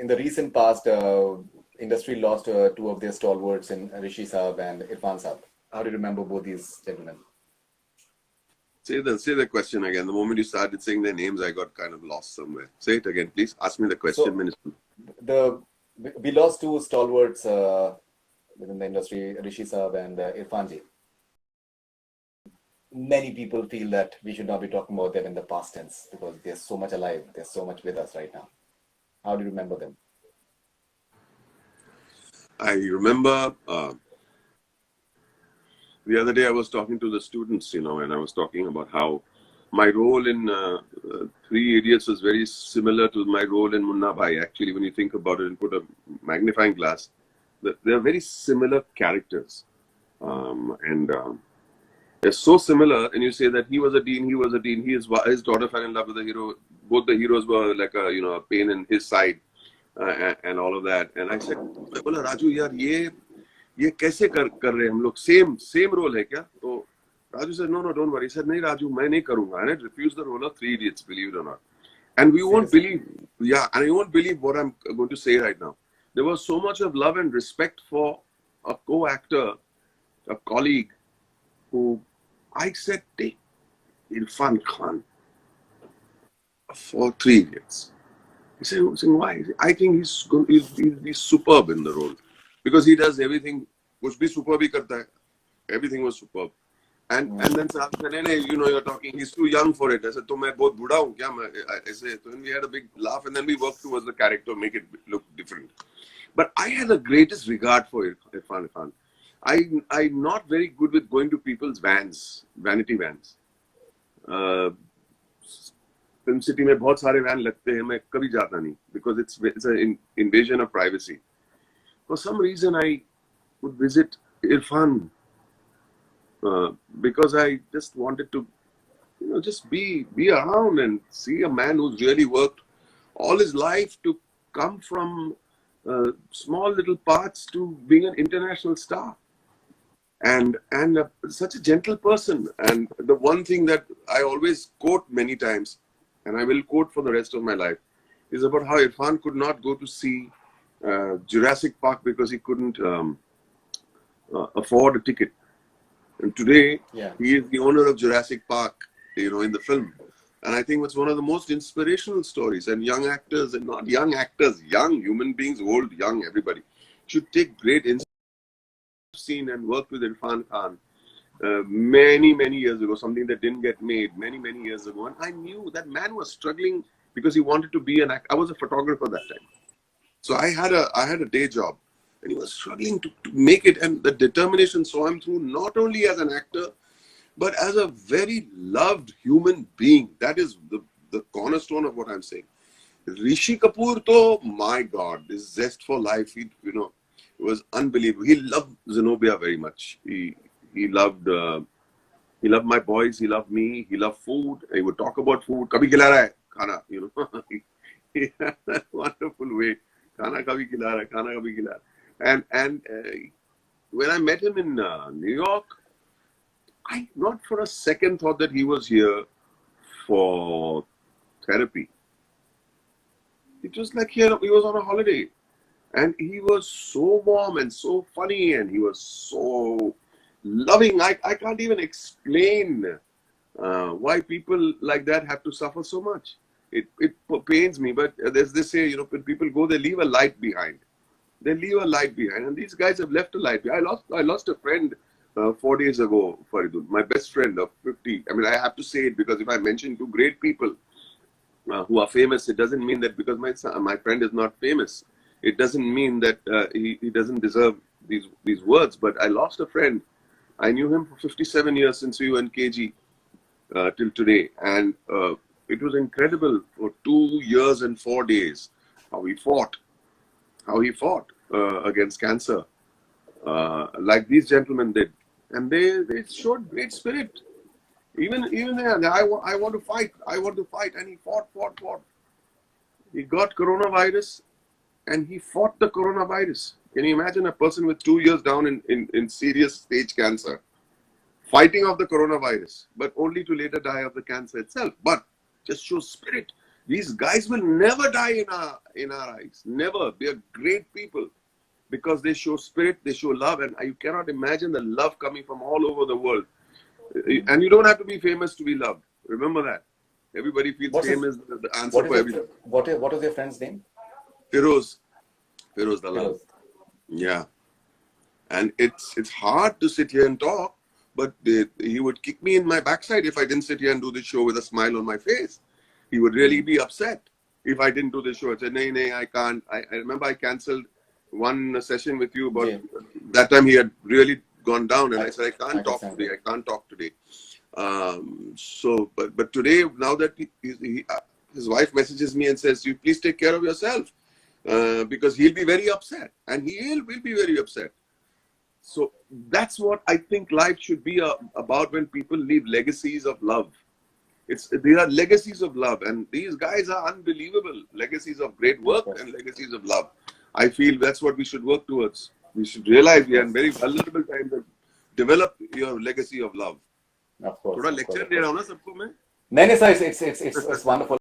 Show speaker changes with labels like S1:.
S1: in the recent past, industry lost two of their stalwarts in Rishi Saab and Irfan Saab. How do you remember both these gentlemen?
S2: Say the question again. The moment you started saying their names, I got kind of lost somewhere. Say it again, please. Ask me the question, Minister.
S1: We lost two stalwarts within the industry, Rishi Saab and Irfan ji. Many people feel that we should not be talking about them in the past tense because they're so much alive, they're so much with us right now. How do you remember them?
S2: I remember the other day I was talking to the students, and I was talking about how my role in Three Idiots was very similar to my role in Munna Bhai. Actually, when you think about it and put a magnifying glass, they're very similar characters. They're so similar, and you say that he was a dean, his daughter fell in love with the hero. Both the heroes were like a pain in his side, and all of that. And I said, Raju, yaar, ये कैसे कर रहे हम लोग same role है क्या? तो Raju said, no, don't worry. He said, नहीं Raju, मैं नहीं करूँगा. And I refused the role of Three Idiots, believe it or not. And we won't believe, and you won't believe what I'm going to say right now. There was so much of love and respect for a co-actor, a colleague, who I said, take Irfan Khan for Three Idiots. He said, why? I think he's superb in the role. Because he does everything, kuch bhi superb hi karta hai. Everything was superb. And then Saab said, you're talking, he's too young for it. I said, to main bahut buda hu kya? So we had a big laugh and then we worked towards the character, make it look different. But I had the greatest regard for Irfan Khan. I'm not very good with going to people's vans, vanity vans. Film City में बहुत सारे van लगते हैं, मैं कभी जाता नहीं because it's an invasion of privacy. For some reason, I would visit Irfan because I just wanted to, just be around and see a man who's really worked all his life to come from small little parts to being an international star. And such a gentle person. And the one thing that I always quote many times, and I will quote for the rest of my life, is about how Irfan could not go to see Jurassic Park because he couldn't afford a ticket. And today, he is the owner of Jurassic Park, in the film. And I think it's one of the most inspirational stories. And young actors, and not young actors, young human beings, old, young, everybody, should take great inspiration. I've seen and worked with Irfan Khan many years ago, something that didn't get made many years ago. And I knew that man was struggling because he wanted to be an actor. I was a photographer that time. So I had a day job, and he was struggling to make it, and the determination saw him through not only as an actor, but as a very loved human being. That is the cornerstone of what I'm saying. Rishi Kapoor, though, my God, his zest for life, it was unbelievable. He loved Zenobia very much. He loved my boys. He loved me. He loved food. He would talk about food. Kabhi khila raha hai khana, He had that wonderful way. Khana kabhi khila raha, khana kabhi khila raha. And when I met him in New York, I not for a second thought that he was here for therapy. It was like he was on a holiday. And he was so warm and so funny, and he was so loving. I can't even explain why people like that have to suffer so much. It pains me, but there's this say, when people go, they leave a light behind. They leave a light behind, and these guys have left a light behind. I lost a friend 4 days ago, Faridoon, my best friend of 50. I mean, I have to say it because if I mention two great people who are famous, it doesn't mean that because my friend is not famous, it doesn't mean that he doesn't deserve these words. But I lost a friend. I knew him for 57 years since we were in KG till today, and it was incredible for 2 years and 4 days how he fought against cancer, like these gentlemen did, and they showed great spirit. Even there, I want to fight, and he fought. He got coronavirus, and he fought the coronavirus. Can you imagine a person with 2 years down in serious stage cancer, fighting off the coronavirus, but only to later die of the cancer itself? But just shows spirit. These guys will never die in our eyes. Never. They are great people because they show spirit, they show love, and you cannot imagine the love coming from all over the world. And you don't have to be famous to be loved. Remember that. Everybody feels fame is the answer for everything.
S1: What was your friend's name?
S2: Feroz Dalal. Yeah. And it's hard to sit here and talk, but he would kick me in my backside if I didn't sit here and do the show with a smile on my face. He would really be upset if I didn't do the show. I'd say, no, I can't. I remember I cancelled one session with you, but that time he had really gone down, and I said, I can't talk today. I can't talk today. But today, now that his wife messages me and says, you please take care of yourself, because he'll be very upset, and he will be very upset. So that's what I think life should be about when people leave legacies of love. They are legacies of love, and these guys are unbelievable legacies of great work and legacies of love. I feel that's what we should work towards. We should realize we are in very vulnerable times and develop your legacy of love.
S1: Of course.
S2: थोड़ा lecture दे रहा हूँ ना सबको मैं.
S1: नहीं, sir, it's wonderful.